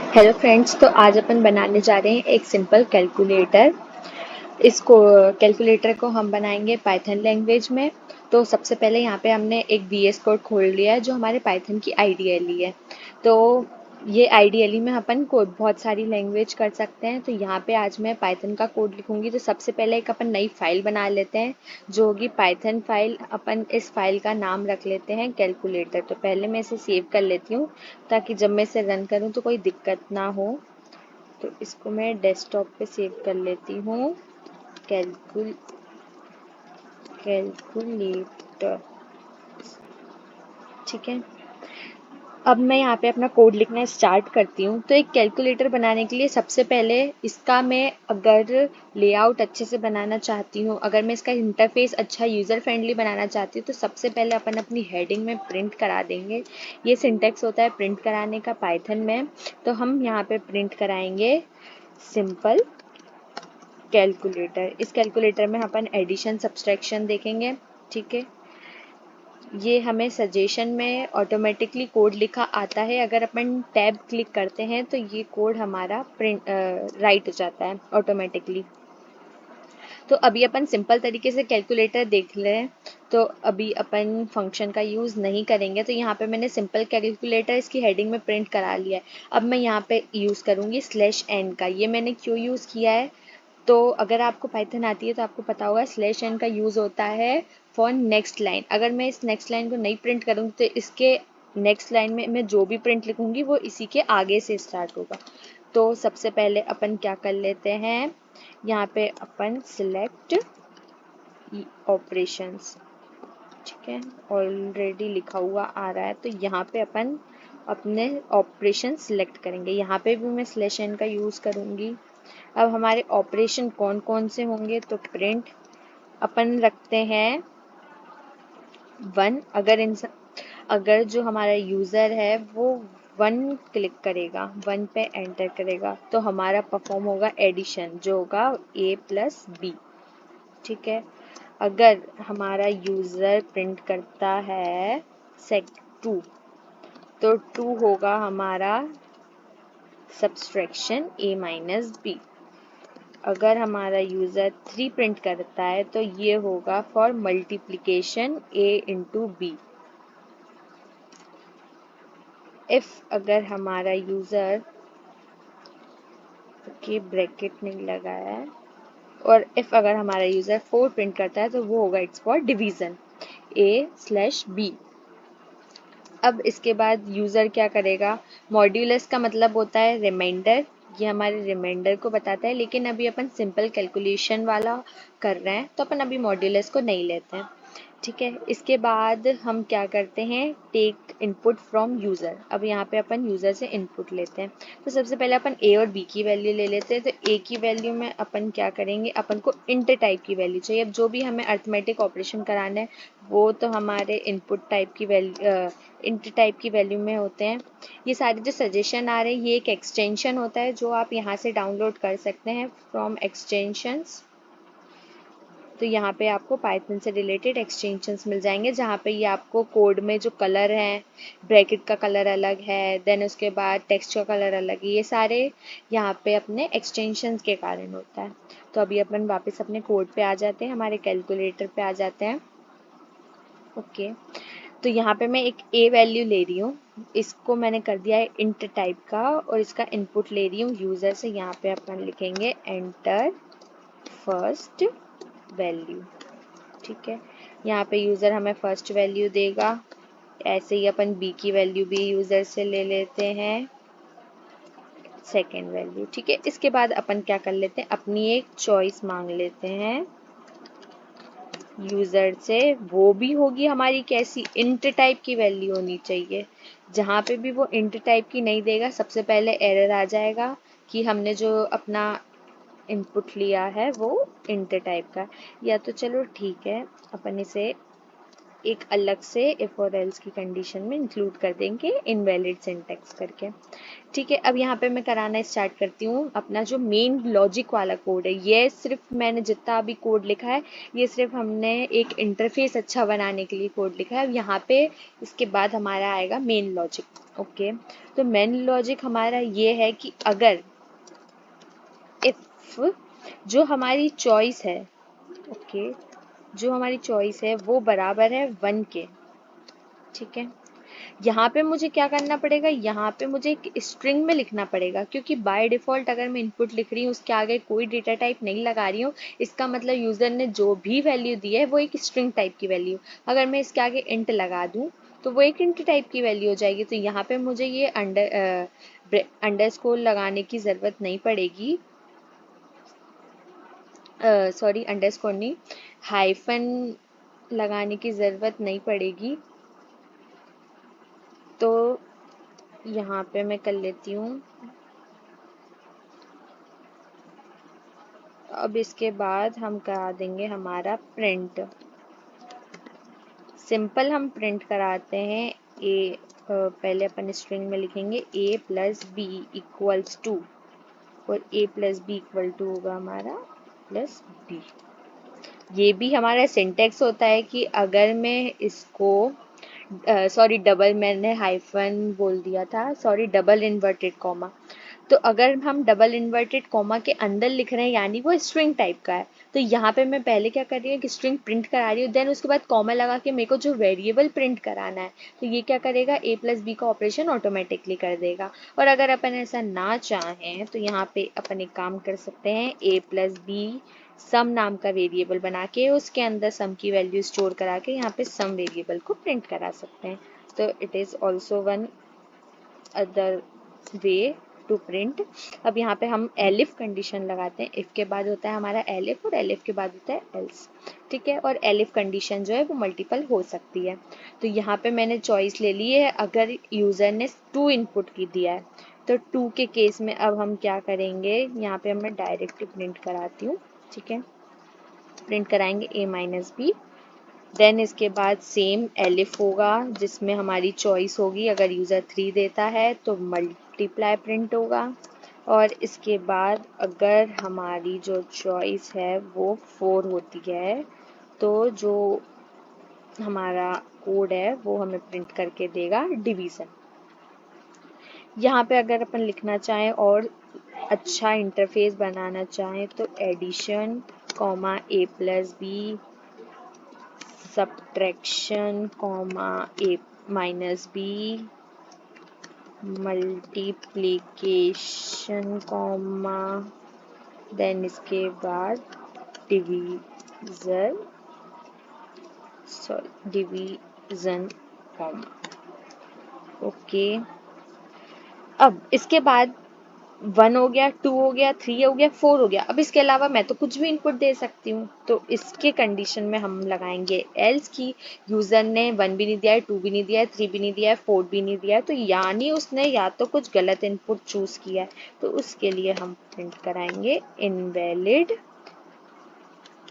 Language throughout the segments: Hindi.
हेलो फ्रेंड्स, तो आज अपन बनाने जा रहे हैं एक सिंपल कैलकुलेटर। इसको कैलकुलेटर को हम बनाएंगे पाइथन लैंग्वेज में। तो सबसे पहले यहाँ पे हमने एक VS कोड खोल लिया है जो हमारे पाइथन की आईडीएलई है। तो ये आईडीएलई में अपन कोड बहुत सारी लैंग्वेज कर सकते हैं। तो यहाँ पे आज मैं पाइथन का कोड लिखूंगी। तो सबसे पहले एक अपन नई फाइल बना लेते हैं जो होगी पाइथन फाइल। अपन इस फाइल का नाम रख लेते हैं कैलकुलेटर। तो पहले मैं इसे सेव कर लेती हूँ ताकि जब मैं इसे रन करूँ तो कोई दिक्कत ना हो। तो इसको मैं डेस्कटॉप पे सेव कर लेती हूँ। कैलकुल कैलकुलेटर, ठीक है। अब मैं यहाँ पे अपना कोड लिखना स्टार्ट करती हूँ। तो एक कैलकुलेटर बनाने के लिए सबसे पहले इसका मैं अगर लेआउट अच्छे से बनाना चाहती हूँ, अगर मैं इसका इंटरफेस अच्छा यूज़र फ्रेंडली बनाना चाहती हूँ, तो सबसे पहले अपन अपनी हेडिंग में प्रिंट करा देंगे। ये सिंटेक्स होता है प्रिंट कराने का पाइथन में। तो हम यहाँ पे प्रिंट कराएंगे सिंपल कैलकुलेटर। इस कैलकुलेटर में अपन एडिशन सब्सट्रैक्शन देखेंगे, ठीक है। ये हमें सजेशन में ऑटोमेटिकली कोड लिखा आता है। अगर अपन टैब क्लिक करते हैं तो ये कोड हमारा प्रिंट राइट हो जाता है ऑटोमेटिकली। तो अभी अपन सिंपल तरीके से कैलकुलेटर देख लें। तो अभी अपन फंक्शन का यूज़ नहीं करेंगे। तो यहाँ पे मैंने सिंपल कैलकुलेटर इसकी हेडिंग में प्रिंट करा लिया है। अब मैं यहाँ पे यूज़ करूँगी /n का। ये मैंने क्यों यूज़ किया है, तो अगर आपको पाइथन आती है तो आपको पता होगा /n का यूज़ होता है फॉर नेक्स्ट लाइन। अगर मैं इस नेक्स्ट लाइन को नहीं प्रिंट करूँगी तो इसके नेक्स्ट लाइन में मैं जो भी प्रिंट लिखूंगी वो इसी के आगे से स्टार्ट होगा। तो सबसे पहले अपन क्या कर लेते हैं, यहाँ पे अपन सिलेक्ट ऑपरेशंस, ठीक है। ऑलरेडी लिखा हुआ आ रहा है तो यहाँ पे अपन अपने ऑपरेशन सिलेक्ट करेंगे। यहाँ पे भी मैं /n का यूज़ करूँगी। अब हमारे ऑपरेशन कौन कौन से होंगे, तो प्रिंट अपन रखते हैं 1। अगर जो हमारा यूज़र है वो 1 क्लिक करेगा, 1 पे एंटर करेगा, तो हमारा परफॉर्म होगा एडिशन जो होगा a+b, ठीक है। अगर हमारा यूज़र प्रिंट करता है sec2, तो 2 होगा हमारा सब्सट्रैक्शन a-b। अगर हमारा यूज़र 3 प्रिंट करता है तो ये होगा फॉर मल्टीप्लिकेशन a/b। इफ़ अगर हमारा यूज़र, ओके ब्रैकेट नहीं लगाया है, और इफ़ अगर हमारा यूज़र 4 प्रिंट करता है तो वो होगा इट्स फॉर डिवीज़न a/b। अब इसके बाद यूज़र क्या करेगा, मॉड्यूलस का मतलब होता है रिमाइंडर। ये हमारे रिमाइंडर को बताता है, लेकिन अभी अपन सिंपल कैलकुलेशन वाला कर रहे हैं तो अपन अभी मॉड्यूलस को नहीं लेते हैं, ठीक है। इसके बाद हम क्या करते हैं, टेक इनपुट फ्रॉम यूज़र। अब यहाँ पे अपन यूज़र से इनपुट लेते हैं। तो सबसे पहले अपन a और b की वैल्यू ले लेते हैं। तो a की वैल्यू में अपन क्या करेंगे, अपन को इंट टाइप की वैल्यू चाहिए। अब जो भी हमें अर्थमेटिक ऑपरेशन कराना है वो तो हमारे इनपुट टाइप की वैल्यू, इंट टाइप की वैल्यू में होते हैं। ये सारे जो सजेशन आ रहे हैं ये एक एक्सटेंशन होता है जो आप यहाँ से डाउनलोड कर सकते हैं फ्रॉम एक्सटेंशंस। तो यहाँ पे आपको पाइथन से रिलेटेड एक्सटेंशंस मिल जाएंगे जहाँ पे ये आपको कोड में जो कलर हैं, ब्रैकेट का कलर अलग है, देन उसके बाद टेक्स्ट का कलर अलग है, ये सारे यहाँ पे अपने एक्सटेंशंस के कारण होता है। तो अभी अपन वापस अपने कोड पे आ जाते हैं, हमारे कैलकुलेटर पे आ जाते हैं, ओके। तो यहाँ पे मैं एक a वैल्यू ले रही हूँ, इसको मैंने कर दिया है इंट टाइप का, और इसका इनपुट ले रही हूँ यूज़र से। यहाँ पे अपन लिखेंगे एंटर फर्स्ट वैल्यू, ठीक है। यहाँ पे यूज़र हमें फर्स्ट वैल्यू देगा। ऐसे ही अपन b की वैल्यू भी यूज़र से ले लेते हैं, सेकेंड वैल्यू, ठीक है। इसके बाद अपन क्या कर लेते हैं, अपनी एक चॉइस मांग लेते हैं यूज़र से। वो भी होगी हमारी कैसी, इंट टाइप की वैल्यू होनी चाहिए। जहाँ पे भी वो इंट टाइप की नहीं देगा सबसे पहले एरर आ जाएगा कि हमने जो अपना इनपुट लिया है वो इंट टाइप का। या तो चलो ठीक है, अपन इसे एक अलग से इफ और एल्स की कंडीशन में इंक्लूड कर देंगे इनवैलिड सिंटैक्स करके। ठीक है, अब यहाँ पे मैं कराना स्टार्ट करती हूँ अपना जो मेन लॉजिक वाला कोड है। ये सिर्फ मैंने जितना अभी कोड लिखा है ये सिर्फ हमने एक इंटरफेस अच्छा बनाने के लिए कोड लिखा है। अब यहाँ पे इसके बाद हमारा आएगा मेन लॉजिक। ओके, तो मेन लॉजिक हमारा ये है कि अगर इफ जो हमारी चॉइस है, ओके, जो हमारी चॉइस है वो बराबर है 1 के। ठीक है, यहाँ पे मुझे क्या करना पड़ेगा, यहाँ पे मुझे एक स्ट्रिंग में लिखना पड़ेगा, क्योंकि बाय डिफॉल्ट अगर मैं इनपुट लिख रही हूँ उसके आगे कोई डेटा टाइप नहीं लगा रही हूँ, इसका मतलब यूजर ने जो भी वैल्यू दी है वो एक स्ट्रिंग टाइप की वैल्यू। अगर मैं इसके आगे इंट लगा दूँ तो वो एक इंट टाइप की वैल्यू हो जाएगी। तो यहाँ पे मुझे ये अंडरस्कोर लगाने की ज़रूरत नहीं पड़ेगी, सॉरी अंडरस्कोर नहीं, हाइफन लगाने की ज़रूरत नहीं पड़ेगी। तो यहाँ पे मैं कर लेती हूँ। अब इसके बाद हम करा देंगे हमारा प्रिंट। सिंपल हम प्रिंट कराते हैं ए, पहले अपन स्ट्रिंग में लिखेंगे a plus B equals to, और a plus B equal to होगा हमारा प्लस बी। ये भी हमारा सिंटेक्स होता है कि अगर मैं इसको सॉरी डबल, मैंने हाइफन बोल दिया था, सॉरी डबल इन्वर्टेड कॉमा। तो अगर हम डबल इन्वर्टेड कॉमा के अंदर लिख रहे हैं यानी वो स्ट्रिंग टाइप का है, तो यहाँ पे मैं पहले क्या कर रही हूँ कि स्ट्रिंग प्रिंट करा रही हूँ, देन उसके बाद कॉमा लगा के मेरे को जो वेरिएबल प्रिंट कराना है तो ये क्या करेगा, a प्लस बी का ऑपरेशन ऑटोमेटिकली कर देगा। और अगर अपन ऐसा ना चाहें तो यहाँ पे अपन एक काम कर सकते हैं, a प्लस बी सम नाम का वेरिएबल बना के उसके अंदर सम की वैल्यू स्टोर करा के यहाँ पे सम वेरिएबल को प्रिंट करा सकते हैं। तो it is also one other way to print. अब यहाँ पे हम एलिफ कंडीशन लगाते हैं, इफ के बाद होता है हमारा एलिफ और एलिफ के बाद होता है एल्स। ठीक है, और एलिफ कंडीशन जो है वो मल्टीपल हो सकती है। तो यहाँ पे मैंने चॉइस ले ली है, अगर यूज़र ने 2 इनपुट की दिया है तो 2 के केस में अब हम क्या करेंगे, यहाँ पे मैं डायरेक्ट प्रिंट कराती हूँ। ठीक है, प्रिंट कराएंगे a माइनस बी, देन इसके बाद सेम एलिफ होगा जिसमें हमारी चॉइस होगी, अगर यूज़र 3 देता है तो मल्टीप्लाई प्रिंट होगा, और इसके बाद अगर हमारी जो चॉइस है वो 4 होती है तो जो हमारा कोड है वो हमें प्रिंट करके देगा डिवीज़न। यहाँ पे अगर अपन लिखना चाहें और अच्छा इंटरफेस बनाना चाहें तो addition comma a plus B, subtraction comma a minus B, multiplication comma, then इसके बाद division, sorry division comma. Okay, अब इसके बाद 1 हो गया, 2 हो गया, 3 हो गया, 4 हो गया। अब इसके अलावा मैं तो कुछ भी इनपुट दे सकती हूँ, तो इसके कंडीशन में हम लगाएंगे एल्स की यूज़र ने 1 भी नहीं दिया है, 2 भी नहीं दिया है, 3 भी नहीं दिया है, 4 भी नहीं दिया है, तो यानी उसने या तो कुछ गलत इनपुट चूज किया है, तो उसके लिए हम प्रिंट कराएंगे इनवैलिड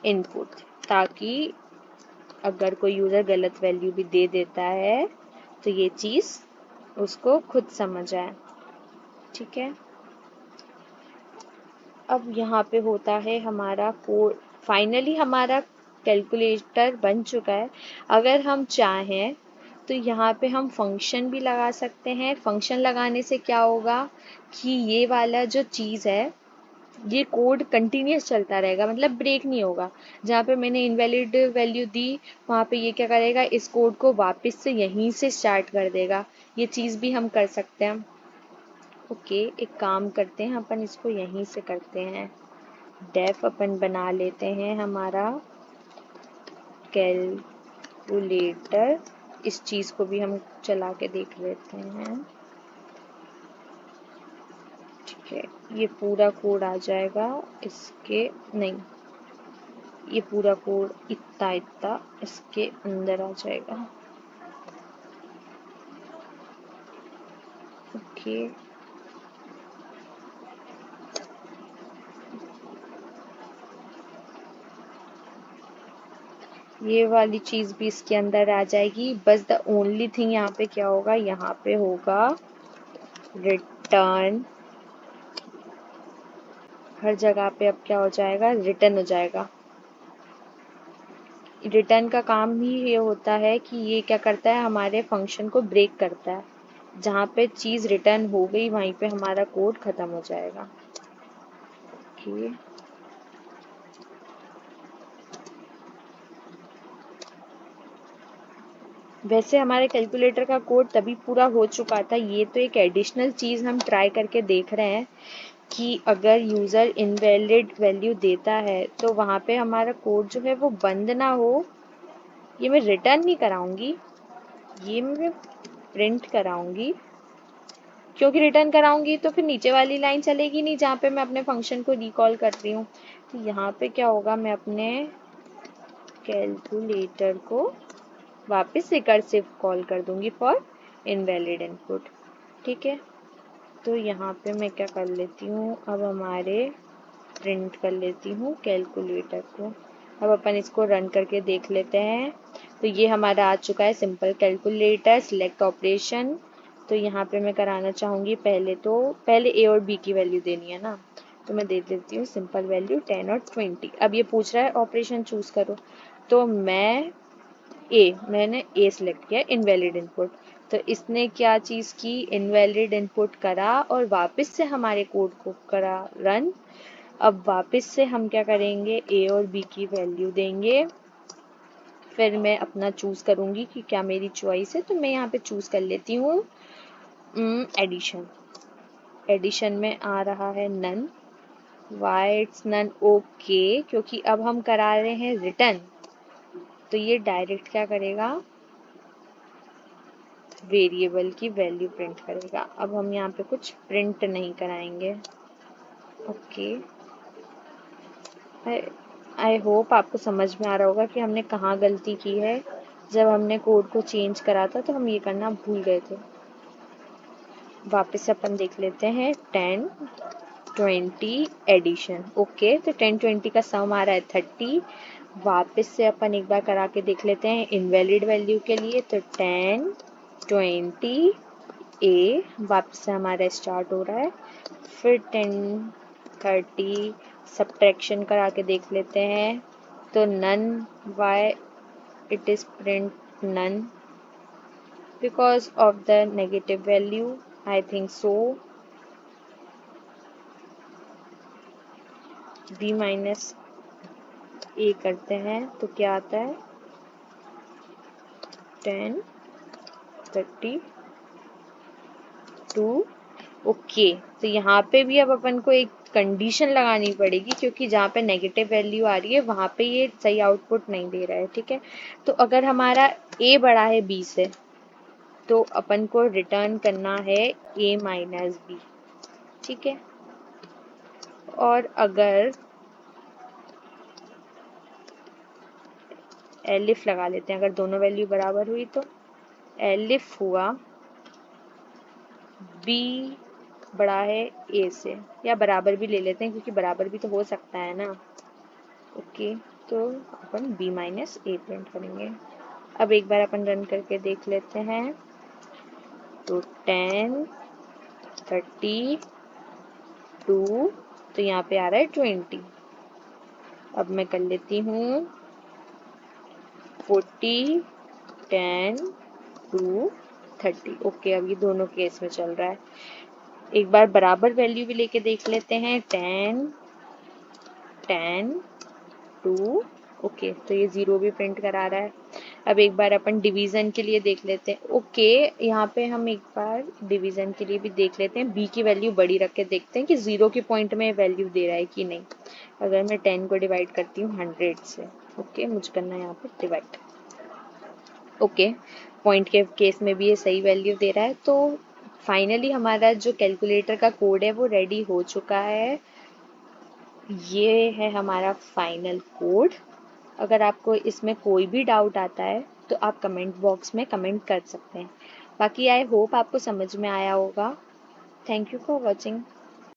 इनपुट, ताकि अगर कोई यूज़र गलत वैल्यू भी दे देता है तो ये चीज़ उसको खुद समझ आए। ठीक है, अब यहाँ पे होता है हमारा कोड, फाइनली हमारा कैलकुलेटर बन चुका है। अगर हम चाहें तो यहाँ पे हम फंक्शन भी लगा सकते हैं। फंक्शन लगाने से क्या होगा कि ये वाला जो चीज़ है ये कोड कंटिन्यूस चलता रहेगा, मतलब ब्रेक नहीं होगा। जहाँ पे मैंने इनवैलिड वैल्यू दी वहाँ पे ये क्या करेगा, इस कोड को वापस से यहीं से स्टार्ट कर देगा। ये चीज़ भी हम कर सकते हैं। ओके, एक काम करते हैं अपन इसको यहीं से करते हैं, डेफ अपन बना लेते हैं हमारा कैलकुलेटर। इस चीज़ को भी हम चला के देख लेते हैं। ठीक है, ये पूरा कोड आ जाएगा, इसके नहीं, ये पूरा कोड इतना इतना इसके अंदर आ जाएगा। ओके, ये वाली चीज भी इसके अंदर आ जाएगी। बस द ओनली थिंग यहाँ पे क्या होगा, यहाँ पे होगा रिटर्न। हर जगह पे अब क्या हो जाएगा, रिटर्न हो जाएगा। रिटर्न का काम ही ये होता है कि ये क्या करता है, हमारे फंक्शन को ब्रेक करता है। जहाँ पे चीज रिटर्न हो गई वहीं पे हमारा कोड खत्म हो जाएगा। ओके, वैसे हमारे कैलकुलेटर का कोड तभी पूरा हो चुका था। ये तो एक एडिशनल चीज हम ट्राई करके देख रहे हैं कि अगर यूजर इनवैलिड वैल्यू देता है तो वहां पे हमारा कोड जो है वो बंद ना हो। ये मैं रिटर्न नहीं कराऊंगी, ये मैं प्रिंट कराऊंगी, क्योंकि रिटर्न कराऊंगी तो फिर नीचे वाली लाइन चलेगी नहीं जहाँ पे मैं अपने फंक्शन को रिकॉल कर रही हूँ। तो यहाँ पे क्या होगा, मैं अपने कैलकुलेटर को वापस रिकर्सिव कॉल कर दूंगी फॉर इनवैलिड इनपुट। ठीक है, तो यहाँ पे मैं क्या कर लेती हूँ, अब हमारे प्रिंट कर लेती हूँ कैलकुलेटर को। अब अपन इसको रन करके देख लेते हैं। तो ये हमारा आ चुका है सिंपल कैलकुलेटर सिलेक्ट ऑपरेशन। तो यहाँ पे मैं कराना चाहूँगी पहले ए और बी की वैल्यू देनी है ना, तो मैं दे देती हूँ सिंपल वैल्यू 10 और 20। अब ये पूछ रहा है ऑपरेशन चूज करो, तो मैंने ए सिलेक्ट किया इनवैलिड इनपुट। तो इसने क्या चीज की, इनवैलिड इनपुट करा और वापस से हमारे कोड को करा रन। अब वापस से हम क्या करेंगे, ए और बी की वैल्यू देंगे। फिर मैं अपना चूज करूंगी कि क्या मेरी चॉइस है, तो मैं यहाँ पे चूज कर लेती हूँ एडिशन। एडिशन में आ रहा है none. Why it's none, okay, क्योंकि अब हम करा रहे हैं रिटर्न, तो ये डायरेक्ट क्या करेगा, वेरिएबल की वैल्यू प्रिंट करेगा। अब हम यहाँ पे कुछ प्रिंट नहीं कराएंगे। ओके, आई होप आपको समझ में आ रहा होगा कि हमने कहाँ गलती की है। जब हमने कोड को चेंज करा था तो हम ये करना भूल गए थे। वापस से अपन देख लेते हैं 10 20 एडिशन। ओके, तो 10 20 का सम आ रहा है 30। वापस से अपन एक बार करा के देख लेते हैं इनवैलिड वैल्यू के लिए। तो 10 20 ए, वापस से हमारा स्टार्ट हो रहा है। फिर 10 30 सब्ट्रैक्शन करा के देख लेते हैं। तो none, why it is print none, because of the negative value, I think so. B minus A करते हैं तो क्या आता है 10 32। ओके, तो यहाँ पे भी अब अपन को एक कंडीशन लगानी पड़ेगी, क्योंकि जहाँ पे नेगेटिव वैल्यू आ रही है वहाँ पे ये सही आउटपुट नहीं दे रहा है। ठीक है, तो अगर हमारा ए बड़ा है बी से तो अपन को रिटर्न करना है ए माइनस बी। ठीक है, और अगर एलिफ लगा लेते हैं, अगर दोनों वैल्यू बराबर हुई तो एलिफ हुआ बी बड़ा है ए से, या बराबर भी ले लेते हैं क्योंकि बराबर भी तो हो सकता है ना। ओके, तो अपन बी माइनस ए प्रिंट करेंगे। अब एक बार अपन रन करके देख लेते हैं। तो 10 32, तो यहाँ पे आ रहा है 20। अब मैं कर लेती हूँ 40 10 2 30। ओके, अब ये दोनों केस में चल रहा है। एक बार बराबर वैल्यू भी लेके देख लेते हैं। 10 10 2। ओके, तो ये 0 भी प्रिंट करा रहा है। अब एक बार अपन डिवीजन के लिए देख लेते हैं। ओके, यहाँ पे हम एक बार डिवीजन के लिए भी देख लेते हैं। बी की वैल्यू बड़ी रख के देखते हैं कि 0 के पॉइंट में वैल्यू दे रहा है कि नहीं। अगर मैं 10 को डिवाइड करती हूँ 100 से, ओके, मुझे करना है यहाँ पे डिवाइड। ओके, पॉइंट के केस में भी ये सही वैल्यू दे रहा है। तो फाइनली हमारा जो कैलकुलेटर का कोड है वो रेडी हो चुका है। ये है हमारा फाइनल कोड। अगर आपको इसमें कोई भी डाउट आता है तो आप कमेंट बॉक्स में कमेंट कर सकते हैं। बाकी आई होप आपको समझ में आया होगा। Thank you for watching.